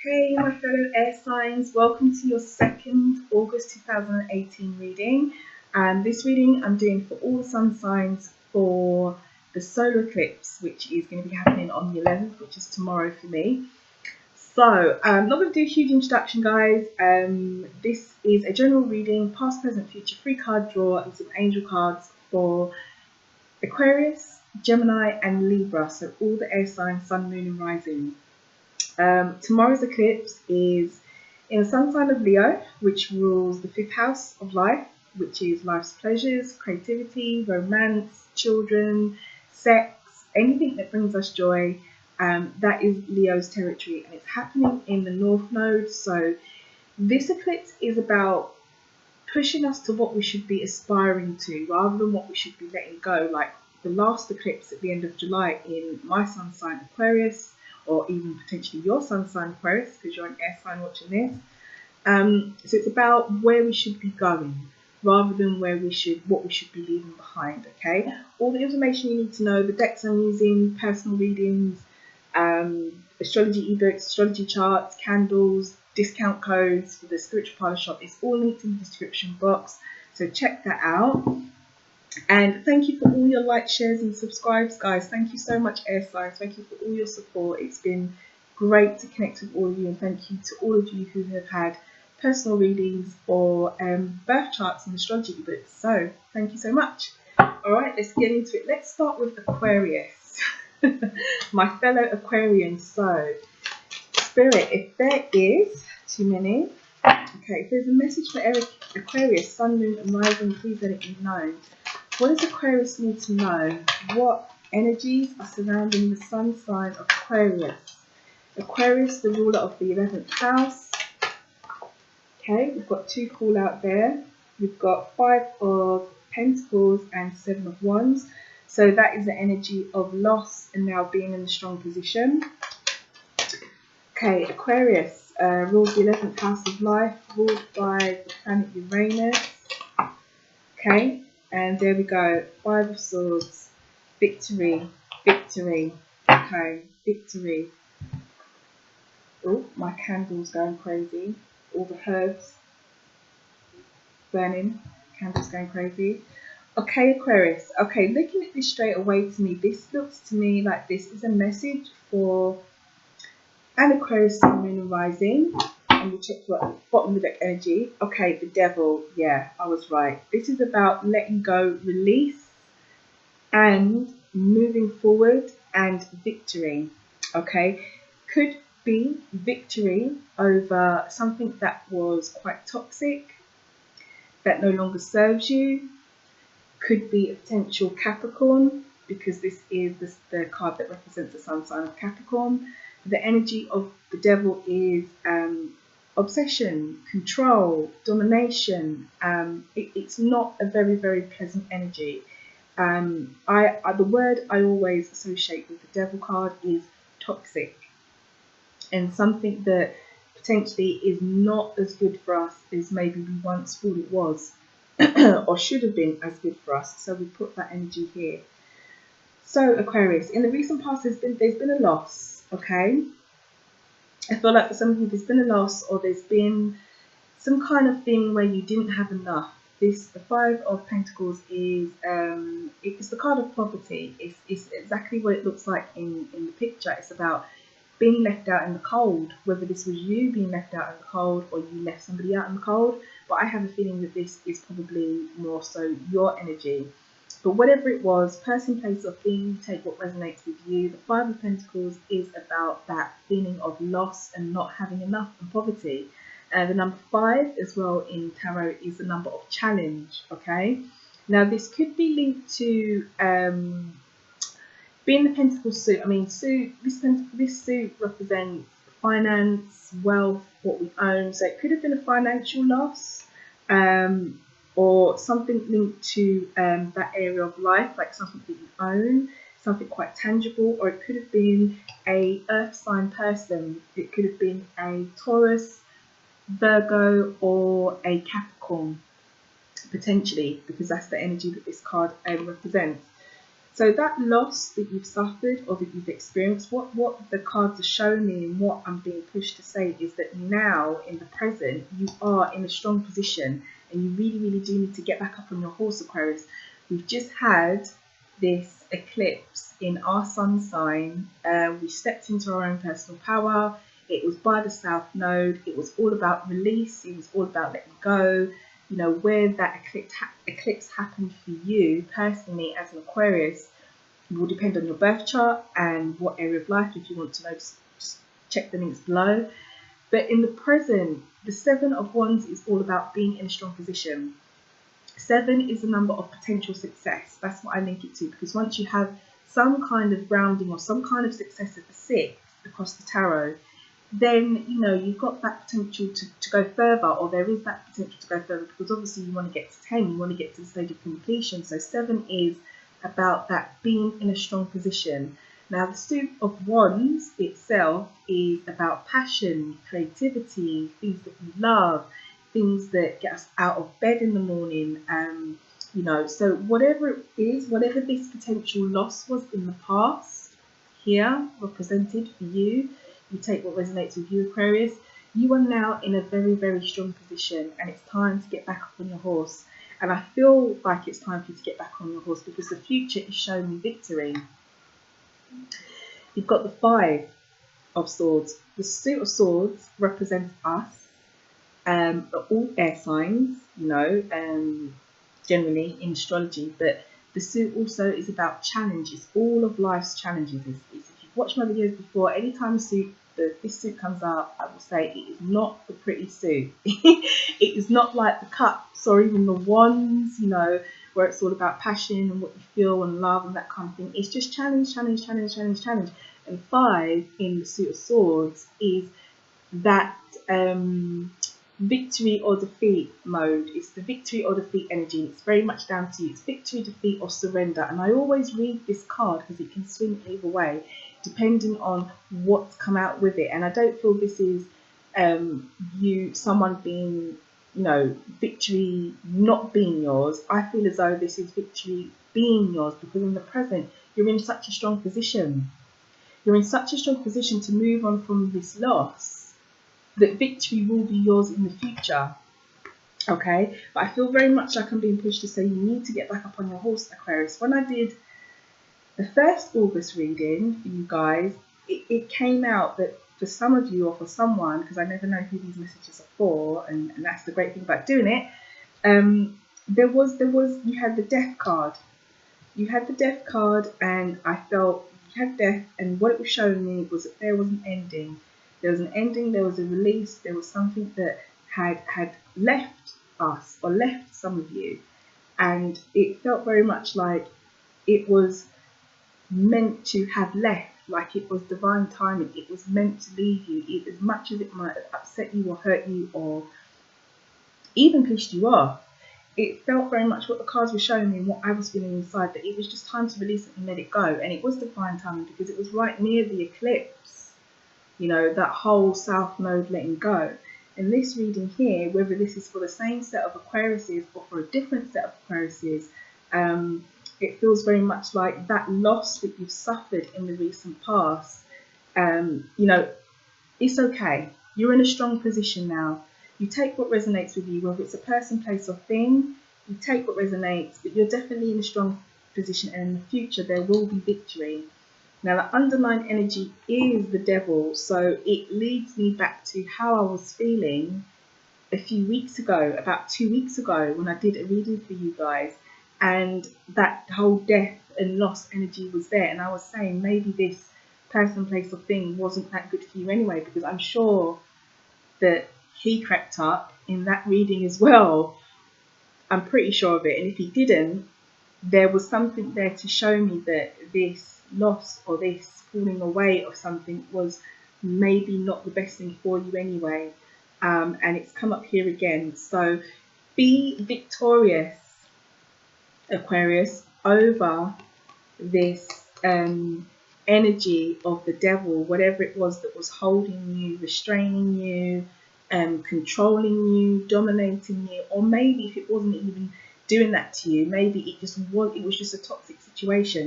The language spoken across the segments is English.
Hey my fellow air signs, welcome to your second August 2018 reading. And this reading I'm doing for all the sun signs for the solar eclipse, which is going to be happening on the 11th, which is tomorrow for me. So I'm not going to do a huge introduction, guys. This is a general reading, past, present, future, free card draw and some angel cards for Aquarius, Gemini and Libra, so all the air signs, sun, moon and rising. Tomorrow's eclipse is in the sun sign of Leo, which rules the 5th house of life, which is life's pleasures, creativity, romance, children, sex, anything that brings us joy. That is Leo's territory, and it's happening in the North Node. So this eclipse is about pushing us to what we should be aspiring to rather than what we should be letting go, like the last eclipse at the end of July in my sun sign Aquarius, or even potentially your sun sign Aquarius, because you're an air sign watching this. So it's about where we should be going rather than what we should be leaving behind. Okay, all the information you need to know, the decks I'm using, personal readings, astrology ebooks, astrology charts, candles, discount codes for the spiritual parlor shop, is all linked in the description box, so check that out. And thank you for all your likes, shares and subscribes, guys. Thank you so much, air signs. Thank you for all your support. It's been great to connect with all of you, and thank you to all of you who have had personal readings or birth charts and astrology books. So thank you so much. All right, let's get into it. Let's start with Aquarius. My fellow Aquarians. So Spirit, if there is too many, okay, if there's a message for Aquarius, sun, moon and rising, please let it be known. What does Aquarius need to know? What energies are surrounding the sun sign of Aquarius? Aquarius, the ruler of the 11th house. Okay, we've got two call out there. We've got 5 of Pentacles and 7 of Wands. So that is the energy of loss and now being in a strong position. Okay, Aquarius rules the 11th house of life, ruled by the planet Uranus. Okay. And there we go, 5 of Swords, victory, victory, okay, victory. Oh, my candle's going crazy. All the herbs burning, candle's going crazy. Okay, Aquarius, okay, looking at this straight away to me, this looks to me like this is a message for an Aquarius, sun, moon and rising. And we'll check what bottom of the deck energy. Okay, the devil. Yeah, I was right. This is about letting go, release, and moving forward and victory. Okay, could be victory over something that was quite toxic, that no longer serves you. Could be a potential Capricorn, because this is the card that represents the sun sign of Capricorn. The energy of the devil is obsession, control, domination. It's not a very, very pleasant energy. The word I always associate with the devil card is toxic, and something that potentially is not as good for us as maybe we once thought it was or should have been as good for us. So we put that energy here. So Aquarius, in the recent past there's been a loss, okay? I feel like for some of you there's been a loss, or there's been some kind of thing where you didn't have enough. The 5 of Pentacles is it's the card of poverty. It's exactly what it looks like in the picture. It's about being left out in the cold, whether this was you being left out in the cold or you left somebody out in the cold. But I have a feeling that this is probably more so your energy. But whatever it was, person, place or thing, take what resonates with you. The 5 of Pentacles is about that feeling of loss and not having enough and poverty. The number 5 as well in tarot is the number of challenge, okay? Now this could be linked to being the Pentacle suit. I mean, this suit represents finance, wealth, what we own. So it could have been a financial loss. Or something linked to that area of life, like something that you own, something quite tangible, or it could have been a earth sign person. It could have been a Taurus, Virgo, or a Capricorn, potentially, because that's the energy that this card represents. So that loss that you've suffered or that you've experienced, what the cards are showing me and what I'm being pushed to say is that now in the present you are in a strong position, and you really, really do need to get back up on your horse, Aquarius. We've just had this eclipse in our sun sign. We stepped into our own personal power. It was by the South Node. It was all about release. It was all about letting go. You know, where that eclipse happened for you personally as an Aquarius will depend on your birth chart and what area of life. If you want to know, just check the links below. But in the present, the Seven of Wands is all about being in a strong position. 7 is a number of potential success. That's what I link it to, because once you have some kind of grounding or some kind of success at the 6 across the tarot, then, you know, you've got that potential to go further, or there is that potential to go further, because obviously you want to get to 10, you want to get to the stage of completion. So 7 is about that being in a strong position. Now the Suit of Wands itself is about passion, creativity, things that we love, things that get us out of bed in the morning. You know, so whatever it is, whatever this potential loss was in the past, here represented for you, you take what resonates with you, Aquarius. You are now in a very, very strong position, and it's time to get back up on your horse. And I feel like it's time for you to get back on your horse, because the future is showing me victory. You've got the 5 of Swords. The Suit of Swords represents us, all air signs, you know, generally in astrology, but the suit also is about challenges, all of life's challenges. If you've watched my videos before, anytime this suit comes out, I will say it is not the pretty suit. It is not like the cups or even the wands, you know, where it's all about passion and what you feel and love and that kind of thing. It's just challenge, challenge, challenge, challenge, challenge. And 5 in the Suit of Swords is that victory or defeat mode. It's the victory or defeat energy. It's very much down to you. It's victory, defeat, or surrender. And I always read this card because it can swing either way, depending on what's come out with it. And I don't feel this is someone being, you know, victory not being yours. I feel as though this is victory being yours, because in the present you're in such a strong position. You're in such a strong position to move on from this loss, that victory will be yours in the future. Okay, but I feel very much like I'm being pushed to say you need to get back up on your horse, Aquarius. When I did the first August reading for you guys, it came out that for some of you, or for someone, because I never know who these messages are for, and that's the great thing about doing it, you had the Death card. You had the Death card, and I felt you had death, and what it was showing me was that there was an ending. There was an ending, there was a release, there was something that had left us, or left some of you. And it felt very much like it was meant to have left, like it was divine timing. It was meant to leave you, as much as it might have upset you or hurt you or even pissed you off. It felt very much what the cards were showing me and what I was feeling inside, that it was just time to release it and let it go. And it was divine timing, because it was right near the eclipse. You know, that whole South Node letting go. And this reading here, whether this is for the same set of Aquariuses or for a different set of Aquariuses, it feels very much like that loss that you've suffered in the recent past. You know, it's okay. You're in a strong position now. You take what resonates with you, whether it's a person, place, or thing. You take what resonates, but you're definitely in a strong position, and in the future there will be victory. Now, the underlying energy is the Devil, so it leads me back to how I was feeling a few weeks ago, about 2 weeks ago, when I did a reading for you guys, and that whole death and loss energy was there. And I was saying maybe this person, place, or thing wasn't that good for you anyway, because I'm sure that he crept up in that reading as well. I'm pretty sure of it. And if he didn't, there was something there to show me that this loss or this falling away of something was maybe not the best thing for you anyway. And it's come up here again. So be victorious, Aquarius, over this energy of the Devil, whatever it was that was holding you, restraining you, controlling you, dominating you, or maybe if it wasn't even doing that to you. Maybe it was just a toxic situation.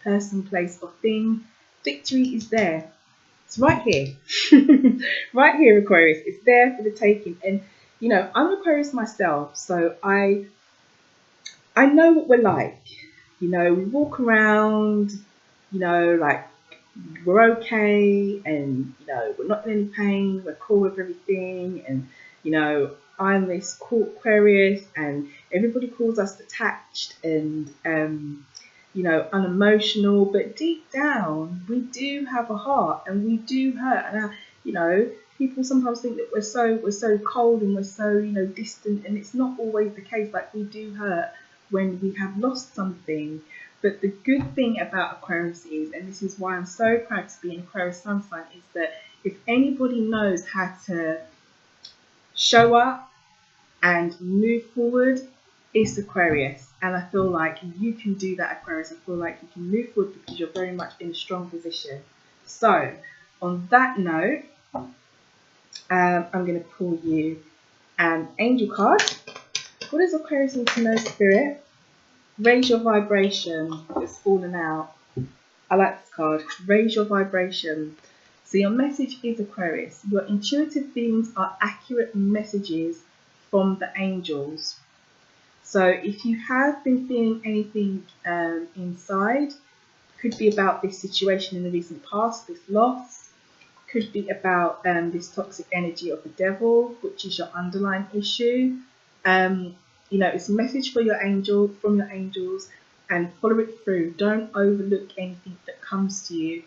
Person, place, or thing. Victory is there. It's right here. Right here, Aquarius. It's there for the taking. And you know, I'm an Aquarius myself, so I know what we're like. You know, we walk around, you know, like we're okay, and you know, we're not in any pain, we're cool with everything, and you know, I'm this cool Aquarius, and everybody calls us detached and you know, unemotional, but deep down we do have a heart and we do hurt. And you know, people sometimes think that we're so cold and we're so, you know, distant, and it's not always the case. Like, we do hurt when we have lost something. But the good thing about Aquarius is, and this is why I'm so proud to be an Aquarius sun sign, is that if anybody knows how to show up and move forward, it's Aquarius. And I feel like you can do that, Aquarius. I feel like you can move forward because you're very much in a strong position. So on that note, I'm going to pull you an angel card. What does Aquarius need to know, Spirit? Raise your vibration. It's fallen out. I like this card. Raise your vibration. So your message is, Aquarius, your intuitive feelings are accurate messages from the angels. So if you have been feeling anything inside, could be about this situation in the recent past, this loss, could be about this toxic energy of the devil, which is your underlying issue. You know, it's a message for your angel, from your angels, and follow it through. Don't overlook anything that comes to you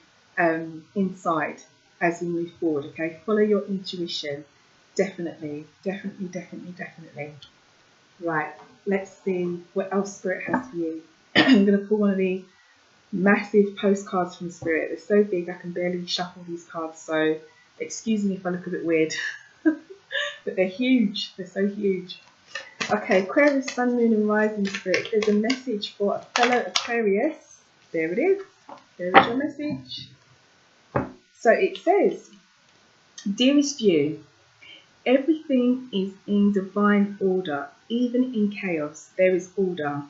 inside as we move forward, okay? Follow your intuition. Definitely. Right, let's see what else Spirit has for you. I'm going to pull one of these massive postcards from Spirit. They're so big I can barely shuffle these cards, so excuse me if I look a bit weird. But they're huge. They're so huge. Okay, Aquarius, Sun, Moon and Rising Spirit. There's a message for a fellow Aquarius. There it is. There is your message. So it says, dearest you, everything is in divine order. Even in chaos, there is order.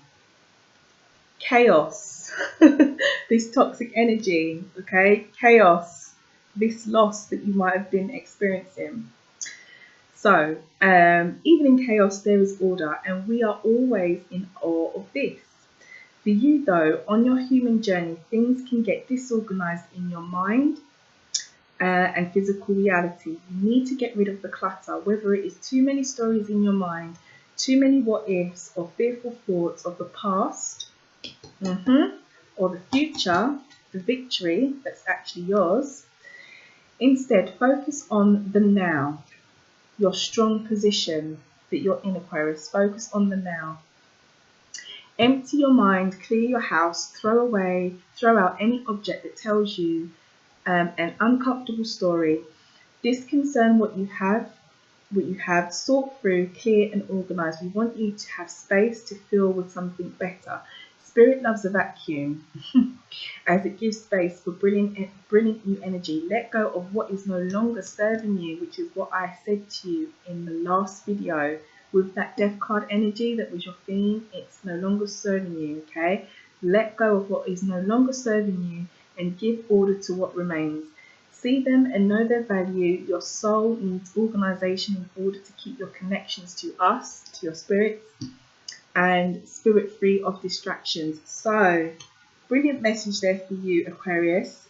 Chaos. This toxic energy, okay? Chaos. This loss that you might have been experiencing. So, even in chaos, there is order, and we are always in awe of this. For you, though, on your human journey, things can get disorganized in your mind and physical reality. You need to get rid of the clutter, whether it is too many stories in your mind, too many what-ifs or fearful thoughts of the past, or the future, the victory that's actually yours. Instead, focus on the now. Your strong position that you're in, Aquarius. Focus on the now. Empty your mind, clear your house, throw out any object that tells you an uncomfortable story. Disconcern what you have, sort through, clear and organize. We want you to have space to fill with something better. Spirit loves a vacuum as it gives space for brilliant new energy. Let go of what is no longer serving you, which is what I said to you in the last video with that death card energy that was your theme. It's no longer serving you, okay? Let go of what is no longer serving you and give order to what remains. See them and know their value. Your soul needs organization in order to keep your connections to us, to your spirits, and spirit free of distractions. So, brilliant message there for you, Aquarius.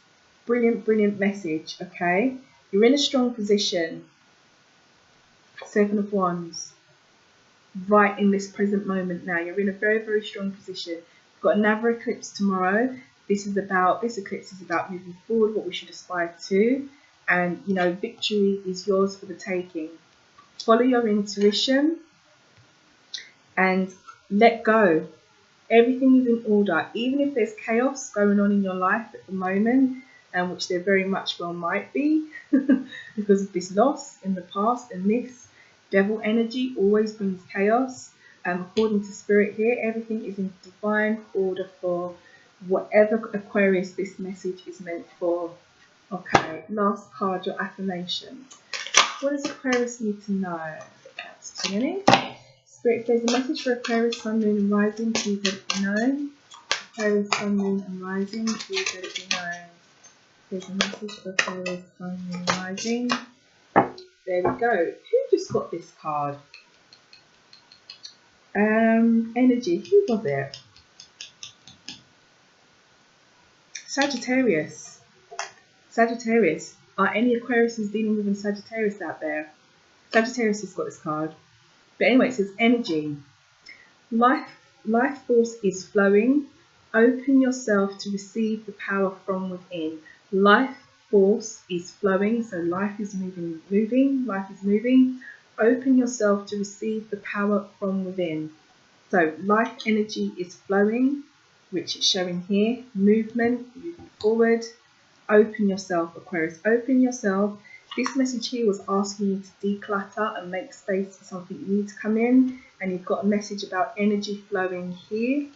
Brilliant message, okay? You're in a strong position. 7 of Wands. Right in this present moment now. You're in a very strong position. You've got another eclipse tomorrow. This eclipse is about moving forward, what we should aspire to. And, you know, victory is yours for the taking. Follow your intuition and let go. Everything is in order. Even if there's chaos going on in your life at the moment, which there very much well might be because of this loss in the past, and this devil energy always brings chaos. According to Spirit here, everything is in divine order for whatever Aquarius this message is meant for. Okay, last card, your affirmation. What does Aquarius need to know? That's too many. Spirit Spirit, if there's a message for Aquarius, Sun, Moon and Rising, please let it be known. Aquarius, Sun, Moon and Rising, please let it be known. There's a message for Aquarius, Sun, Moon and Rising. There we go. Who just got this card? Energy. Who was it? Sagittarius. Sagittarius. Are any Aquariuses dealing with a Sagittarius out there? Sagittarius has got this card. But anyway, it says energy. Life force is flowing. Open yourself to receive the power from within. Life force is flowing, so life is moving, life is moving. Open yourself to receive the power from within. So life energy is flowing, which is showing here. Movement, moving forward. Open yourself, Aquarius, open yourself. This message here was asking you to declutter and make space for something new to come in. And you've got a message about energy flowing here.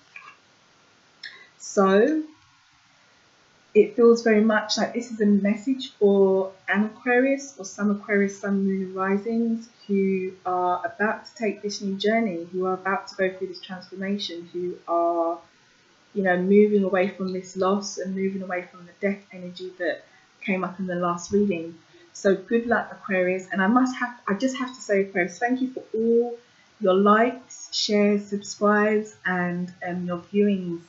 So it feels very much like this is a message for an Aquarius or some Aquarius, Sun, Moon and Risings who are about to take this new journey, who are about to go through this transformation, who are, you know, moving away from this loss and moving away from the death energy that came up in the last reading. So good luck, Aquarius. And I just have to say, Aquarius, thank you for all your likes, shares, subscribes and your viewings,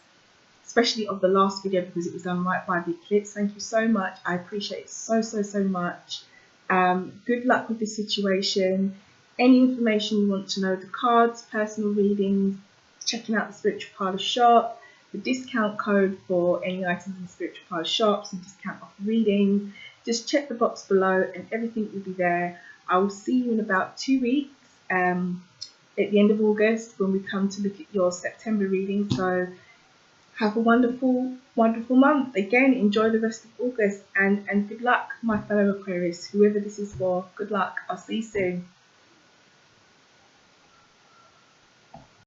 especially of the last video because it was done right by the eclipse. Thank you so much. I appreciate it so much. Good luck with this situation. Any information you want to know, the cards, personal readings, checking out the Spiritual Parlour shop, the discount code for any items in the Spiritual Parlour shops and discount off readings, just check the box below and everything will be there. I will see you in about 2 weeks at the end of August when we come to look at your September reading. So have a wonderful month. Again, enjoy the rest of August and good luck, my fellow Aquarius. Whoever this is for, good luck. I'll see you soon.